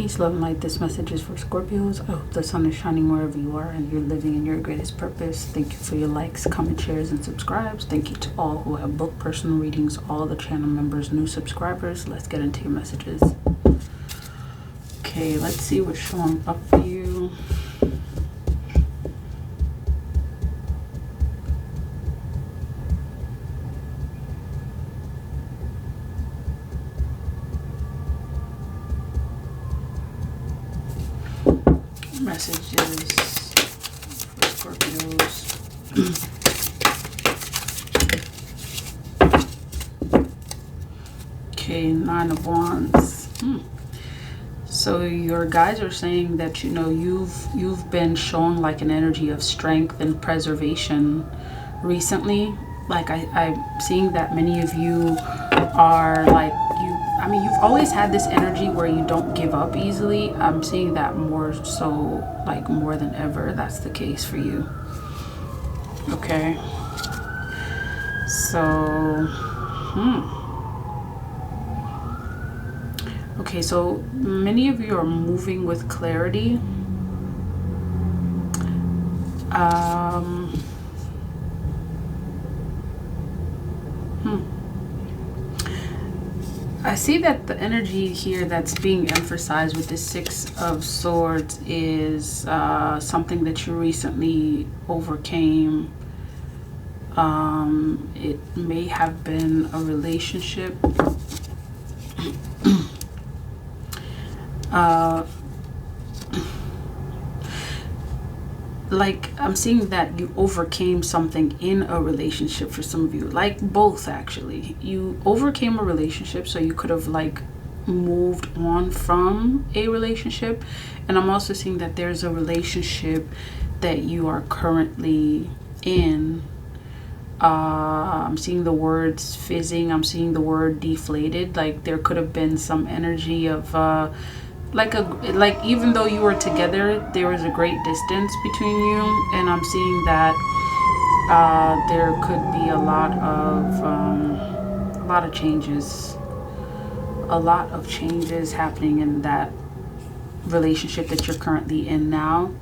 Peace, love, and light. This message is for Scorpios. I hope the sun is shining wherever you are and you're living in your greatest purpose. Thank you for your likes, comments, shares, and subscribes. Thank you to all who have booked personal readings, all the channel members, new subscribers. Let's get into your messages. Okay, let's see what's showing up for you. Messages for Scorpios. Okay, 9 of Wands. So your guides are saying that, you know, you've been showing like an energy of strength and preservation recently. Like I'm seeing that many of you are like, you've always had this energy where you don't give up easily. I'm seeing that more so, like more than ever, that's the case for you. Okay. So, okay, so many of you are moving with clarity. I see that the energy here that's being emphasized with the 6 of Swords is something that you recently overcame. It may have been a relationship. Like I'm seeing that you overcame something in a relationship for some of you, like both actually. You overcame a relationship, so you could have like moved on from a relationship. And I'm also seeing that there's a relationship that you are currently in. I'm seeing the words fizzing. I'm seeing the word deflated. Like there could have been some energy of like even though you were together, there was a great distance between you, and I'm seeing that there could be a lot of changes, happening in that relationship that you're currently in now.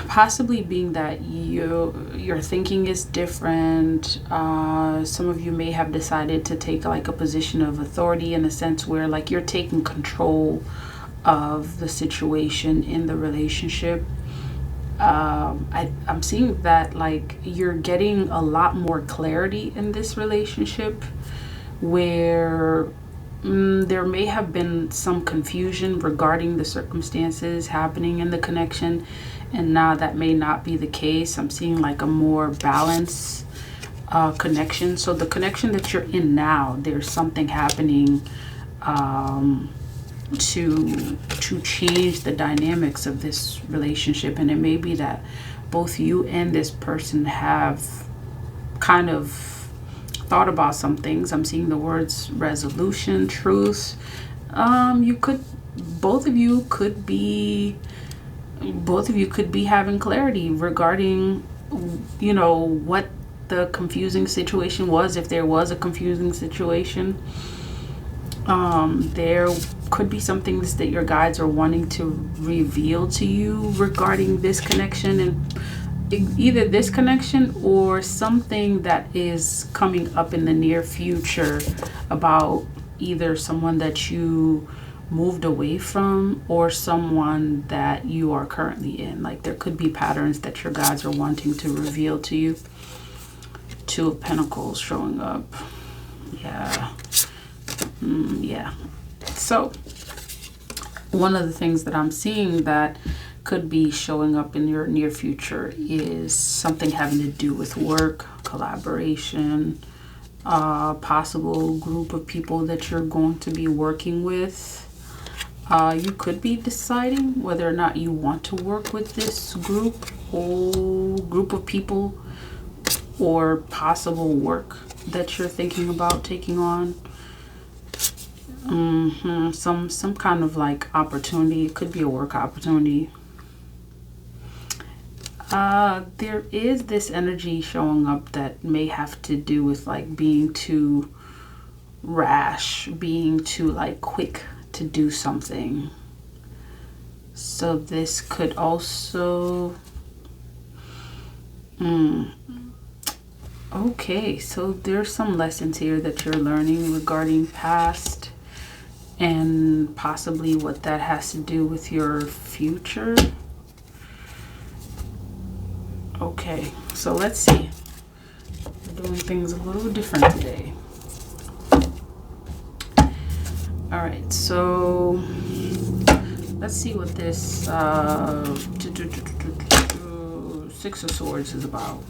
Possibly being that your thinking is different. Some of you may have decided to take like a position of authority in a sense where like you're taking control of the situation in the relationship. I'm seeing that like you're getting a lot more clarity in this relationship, where there may have been some confusion regarding the circumstances happening in the connection, and now that may not be the case. I'm seeing like a more balanced connection. So the connection that you're in now, there's something happening to change the dynamics of this relationship, and it may be that both you and this person have kind of thought about some things. I'm seeing the words resolution, truth. Both of you could be having clarity regarding, you know, what the confusing situation was, if there was a confusing situation. There could be some things that your guides are wanting to reveal to you regarding this connection, and either this connection or something that is coming up in the near future about either someone that you moved away from or someone that you are currently in. Like there could be patterns that your guides are wanting to reveal to you. 2 of Pentacles showing up. Yeah. So one of the things that I'm seeing that could be showing up in your near future is something having to do with work, collaboration, possible group of people that you're going to be working with. You could be deciding whether or not you want to work with this group of people, or possible work that you're thinking about taking on. Some kind of like opportunity. It could be a work opportunity. There is this energy showing up that may have to do with like being too rash, being too like quick to do something. So this could also... Okay, so there's some lessons here that you're learning regarding past and possibly what that has to do with your future. Okay, so let's see. We're doing things a little different today. All right, so let's see what this Six of Swords is about.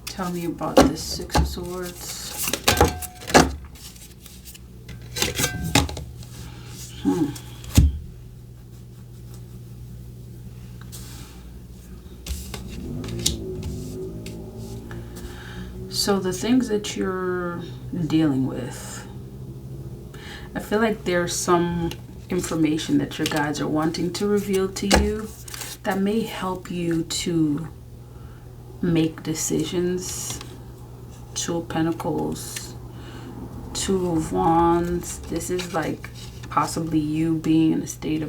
Tell me about this Six of Swords. So the things that you're dealing with, I feel like there's some information that your guides are wanting to reveal to you that may help you to make decisions. Two of Pentacles, Two of Wands. This is like possibly you being in a state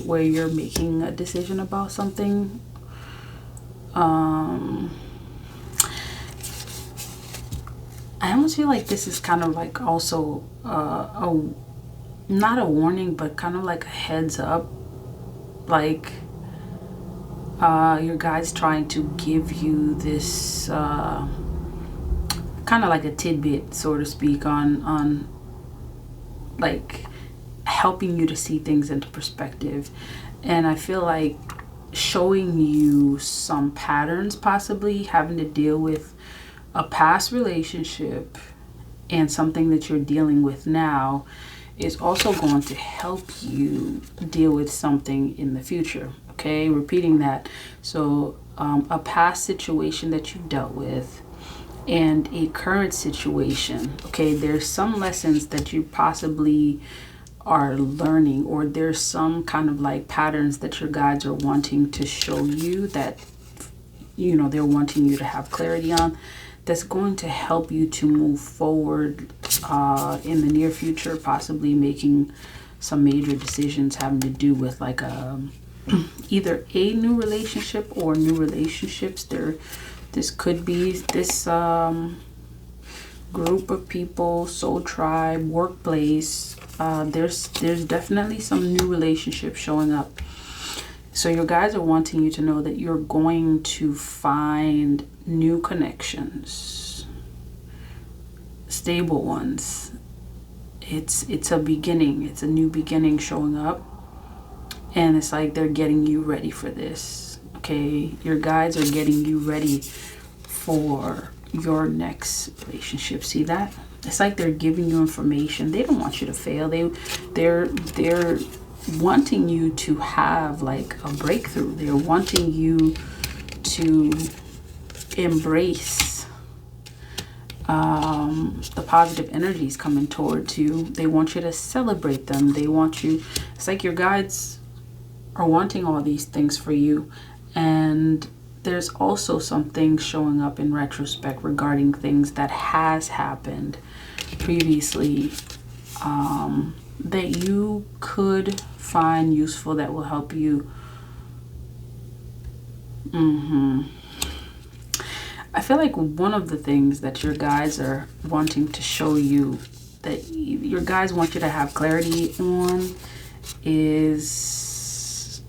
where you're making a decision about something. I almost feel like this is kind of like also not a warning, but kind of like a heads up. Like your guide's trying to give you this kind of like a tidbit, so to speak, on like helping you to see things into perspective. And I feel like showing you some patterns, possibly having to deal with a past relationship and something that you're dealing with now, is also going to help you deal with something in the future. Okay, repeating that. So a past situation that you've dealt with and a current situation. Okay, there's some lessons that you possibly are learning, or there's some kind of like patterns that your guides are wanting to show you, that you know they're wanting you to have clarity on, that's going to help you to move forward in the near future, possibly making some major decisions having to do with like either a new relationship or new relationships. This could be this group of people, soul tribe, workplace. There's definitely some new relationships showing up. So your guides are wanting you to know that you're going to find new connections, stable ones. It's a beginning. It's a new beginning showing up. And it's like they're getting you ready for this. Okay, your guides are getting you ready for your next relationship. See that? It's like they're giving you information. They don't want you to fail. They're wanting you to have like a breakthrough. They're wanting you to embrace the positive energies coming towards you. They want you to celebrate them. They want you, it's like your guides are wanting all these things for you. And there's also some things showing up in retrospect regarding things that has happened previously that you could find useful, that will help you. I feel like one of the things that your guides are wanting to show you, that your guides want you to have clarity on, is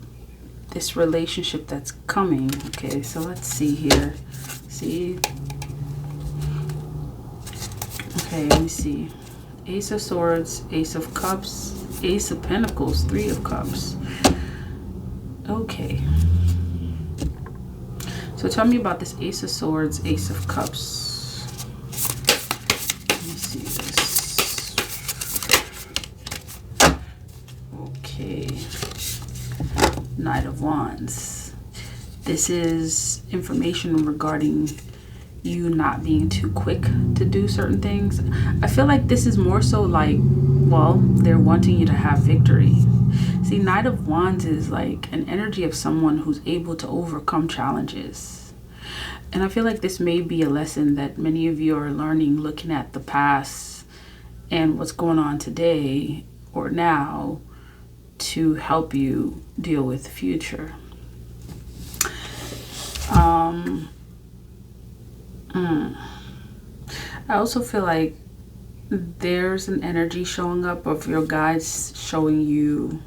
this relationship that's coming. Okay, so let's see here. See? Okay, let me see. Ace of Swords, Ace of Cups, Ace of Pentacles, Three of Cups. Okay. So tell me about this Ace of Swords, Ace of Cups. Let me see this. Okay. Knight of Wands. This is information regarding you not being too quick to do certain things. I feel like this is more so like, well, they're wanting you to have victory. See, Knight of Wands is like an energy of someone who's able to overcome challenges. And I feel like this may be a lesson that many of you are learning, looking at the past and what's going on today or now to help you deal with the future. I also feel like there's an energy showing up of your guides showing you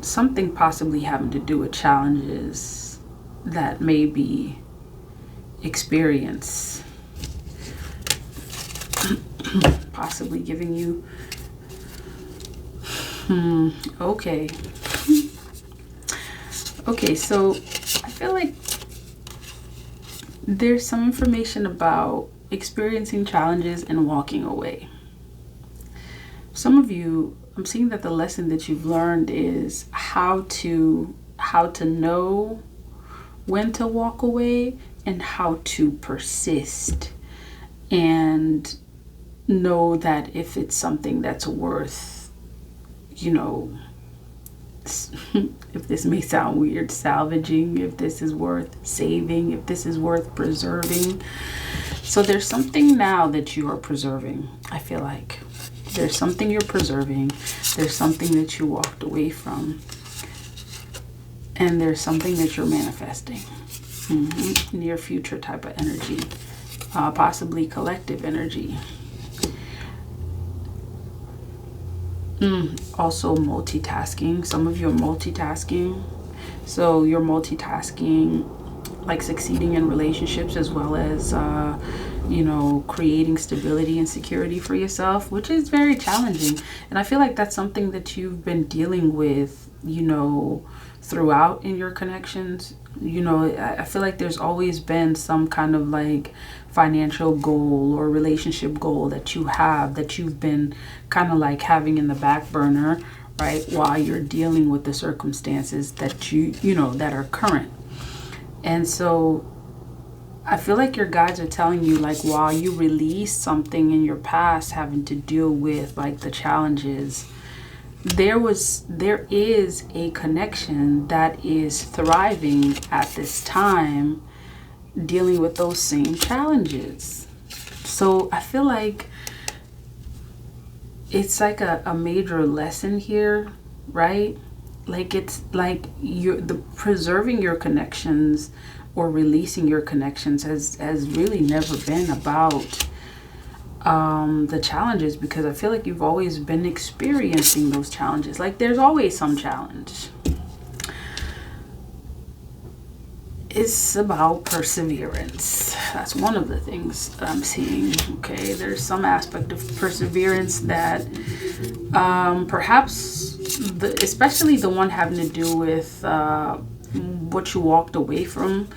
something possibly having to do with challenges that may be experienced. Possibly giving you okay, so I feel like there's some information about experiencing challenges and walking away. Some of you, I'm seeing that the lesson that you've learned is how to know when to walk away and how to persist, and know that if it's something that's worth, if this may sound weird, salvaging, if this is worth saving, if this is worth preserving. So there's something now that you are preserving. I feel like there's something you're preserving. There's something that you walked away from. And there's something that you're manifesting. Near future type of energy. Possibly collective energy. Also multitasking. Some of you are multitasking. So you're multitasking, like succeeding in relationships as well as, creating stability and security for yourself, which is very challenging. And I feel like that's something that you've been dealing with, throughout in your connections. I feel like there's always been some kind of like financial goal or relationship goal that you have, that you've been kind of like having in the back burner, right? While you're dealing with the circumstances that that are current. And so I feel like your guides are telling you, like, while you release something in your past having to deal with like the challenges, there is a connection that is thriving at this time, dealing with those same challenges. So I feel like it's like a major lesson here, right? Like it's like preserving your connections or releasing your connections has really never been about the challenges, because I feel like you've always been experiencing those challenges. Like there's always some challenge. It's about perseverance. That's one of the things that I'm seeing. Okay, there's some aspect of perseverance that perhaps especially the one having to do with what you walked away from.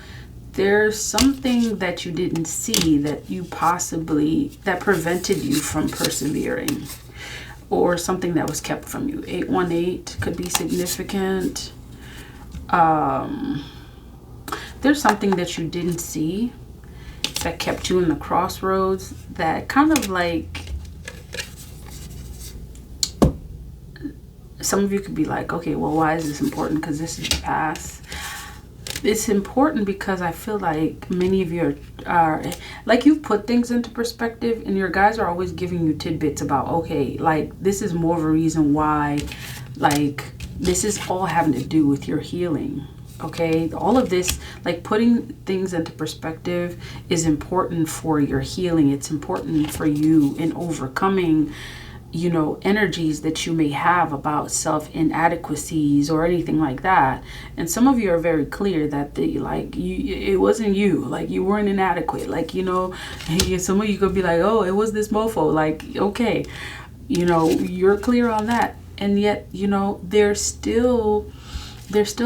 There's something that you didn't see that that prevented you from persevering, or something that was kept from you. 818 could be significant. There's something that you didn't see that kept you in the crossroads, that kind of like, some of you could be like, okay, well, why is this important? Because this is the past. It's important because I feel like many of you are like, you've put things into perspective, and your guys are always giving you tidbits about, okay, like this is more of a reason why, like this is all having to do with your healing. Okay, all of this, like putting things into perspective, is important for your healing. It's important for you in overcoming energies that you may have about self-inadequacies or anything like that. And some of you are very clear that it wasn't you, like you weren't inadequate, like some of you could be like, oh, it was this mofo, like, okay, you're clear on that. And yet there's still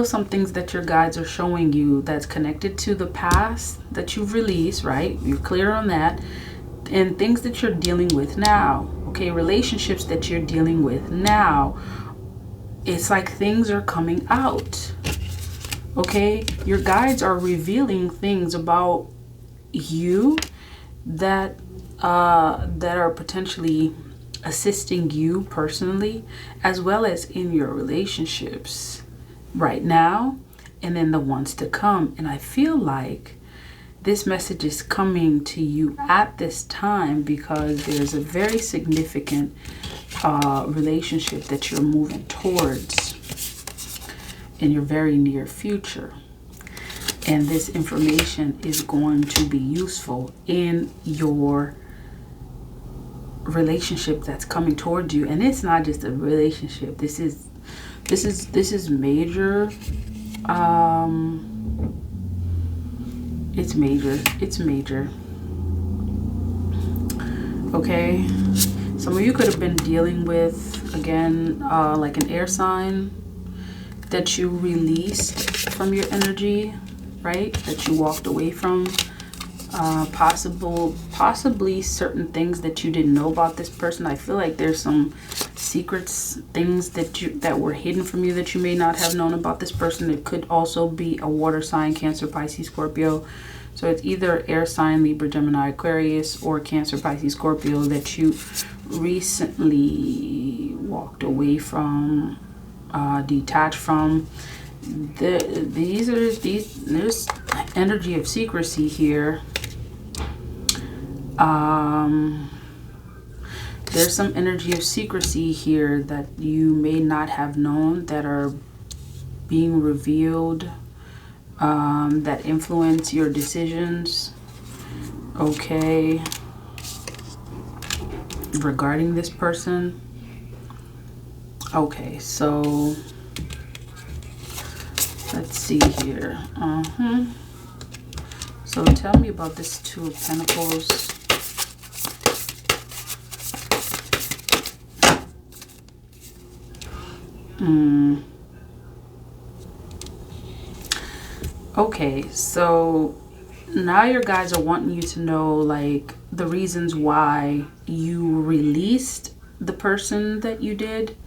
some things that your guides are showing you that's connected to the past that you've released, right? You're clear on that. And things that you're dealing with now, okay, relationships that you're dealing with now, it's like things are coming out, okay? Your guides are revealing things about you that are potentially assisting you personally, as well as in your relationships right now and then the ones to come. And I feel like this message is coming to you at this time because there's a very significant relationship that you're moving towards in your very near future. And this information is going to be useful in your relationship that's coming towards you. And it's not just a relationship. This is major. It's major. Okay. Some of you could have been dealing with, again, like an air sign that you released from your energy, right? That you walked away from. Possibly certain things that you didn't know about this person. I feel like there's some secrets, things that were hidden from you that you may not have known about this person. It could also be a water sign, Cancer, Pisces, Scorpio. So it's either air sign, Libra, Gemini, Aquarius, or Cancer, Pisces, Scorpio that you recently walked away from, detached from. There's energy of secrecy here. There's some energy of secrecy here that you may not have known that are being revealed, that influence your decisions, okay, regarding this person. Okay, so let's see here. So tell me about this Two of Pentacles. Okay, so now your guys are wanting you to know, like, the reasons why you released the person that you did.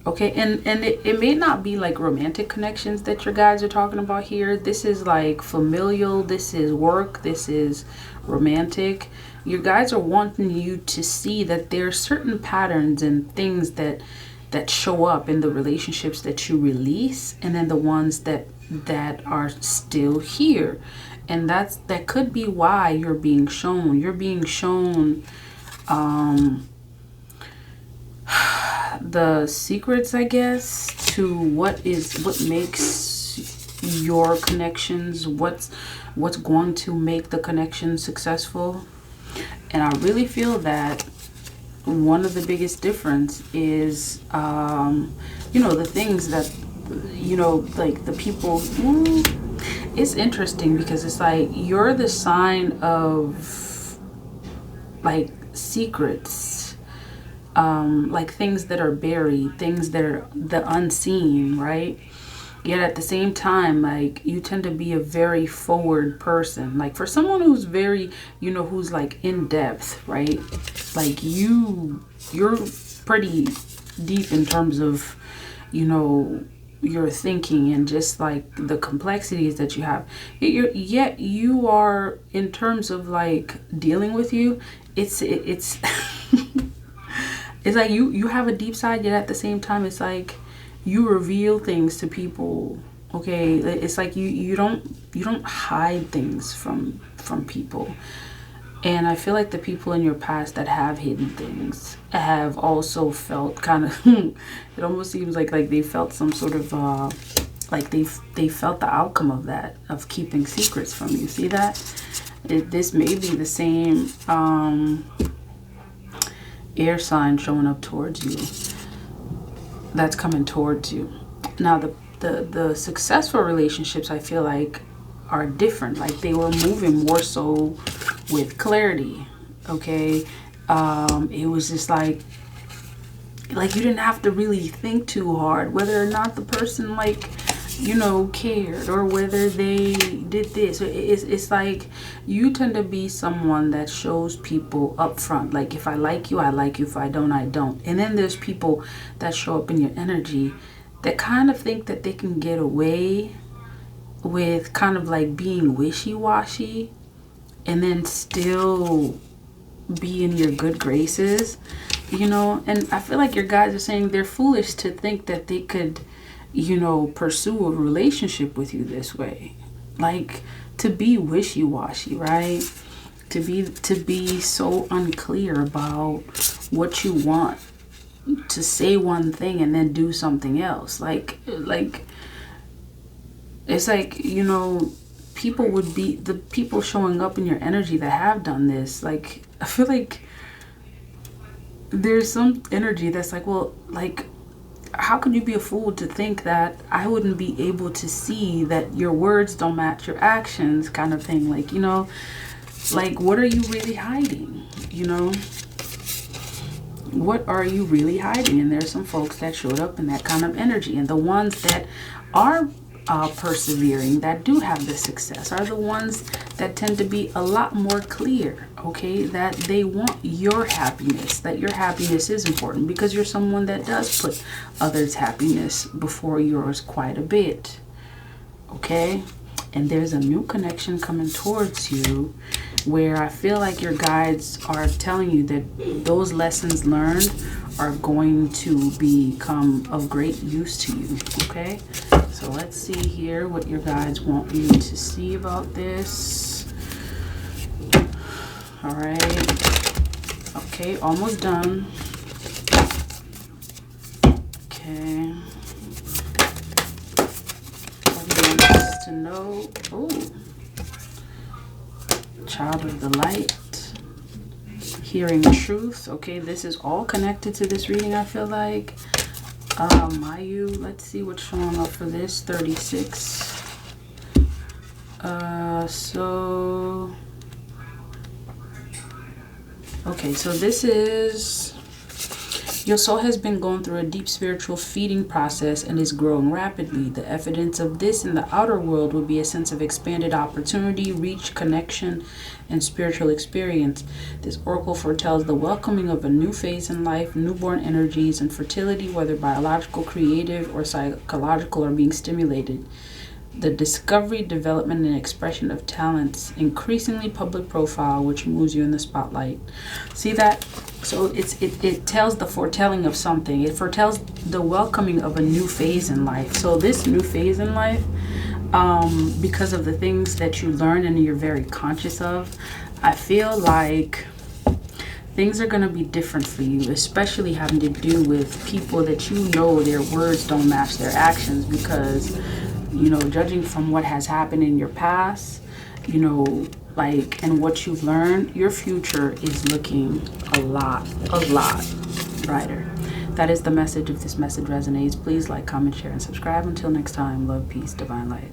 Okay, and it may not be like romantic connections that your guys are talking about here. This is like familial, this is work, this is romantic. Your guys are wanting you to see that there are certain patterns and things that show up in the relationships that you release, and then the ones that are still here. And that could be why you're being shown. You're being shown the secrets, I guess, to what makes your connections, what's going to make the connection successful. And I really feel that one of the biggest difference is the things that like the people. It's interesting because it's like you're the sign of like secrets, like things that are buried, things that are the unseen, right? Yet at the same time, like, you tend to be a very forward person. Like, for someone who's very, who's like in depth, right? Like, you're pretty deep in terms of, your thinking and just like the complexities that you have. Yet you are, in terms of like dealing with you, it's it's like you have a deep side, yet at the same time it's like you reveal things to people. Okay, it's like you don't hide things from people. And I feel like the people in your past that have hidden things have also felt kind of it almost seems like they felt some sort of like they felt the outcome of that, of keeping secrets from you. See that? This may be the same air sign showing up towards you, that's coming towards you. Now the successful relationships, I feel like, are different. Like, they were moving more so with clarity. Okay, it was just like you didn't have to really think too hard whether or not the person cared, or whether they did this. It's like you tend to be someone that shows people up front, like, if I like you, I like you. If I don't, I don't. And then there's people that show up in your energy that kind of think that they can get away with kind of like being wishy-washy and then still be in your good graces. You know, and I feel like your guys are saying they're foolish to think that they could, you know, pursue a relationship with you this way. Like, to be wishy-washy, right? To be so unclear about what you want, to say one thing and then do something else. Like it's like, you know, people would be, the people showing up in your energy that have done this, like, I feel like there's some energy that's like, well, like, how could you be a fool to think that I wouldn't be able to see that your words don't match your actions, kind of thing. Like, you know, like, what are you really hiding? You know, what are you really hiding? And there's some folks that showed up in that kind of energy, and the ones that are persevering, that do have the success, are the ones that tend to be a lot more clear, okay, that they want your happiness, that your happiness is important, because you're someone that does put others' happiness before yours quite a bit, okay. And there's a new connection coming towards you where I feel like your guides are telling you that those lessons learned are going to become of great use to you, okay? So let's see here what your guides want you to see about this. All right. Okay, almost done. Okay. To know. Oh, child of the light, hearing truth. Okay, this is all connected to this reading, I feel like. Mayu, let's see what's showing up for this. 36. So okay, so this is, your soul has been going through a deep spiritual feeding process and is growing rapidly. The evidence of this in the outer world would be a sense of expanded opportunity, reach, connection, and spiritual experience. This oracle foretells the welcoming of a new phase in life. Newborn energies and fertility, whether biological, creative, or psychological, are being stimulated. The discovery, development, and expression of talents, increasingly public profile, which moves you in the spotlight. See that? So it tells the foretelling of something. It foretells the welcoming of a new phase in life. So this new phase in life, because of the things that you learn and you're very conscious of, I feel like things are going to be different for you, especially having to do with people that you know their words don't match their actions, because, you know, judging from what has happened in your past, you know, like, and what you've learned, your future is looking a lot brighter. That is the message. If this message resonates, please like, comment, share, and subscribe. Until next time, love, peace, divine light.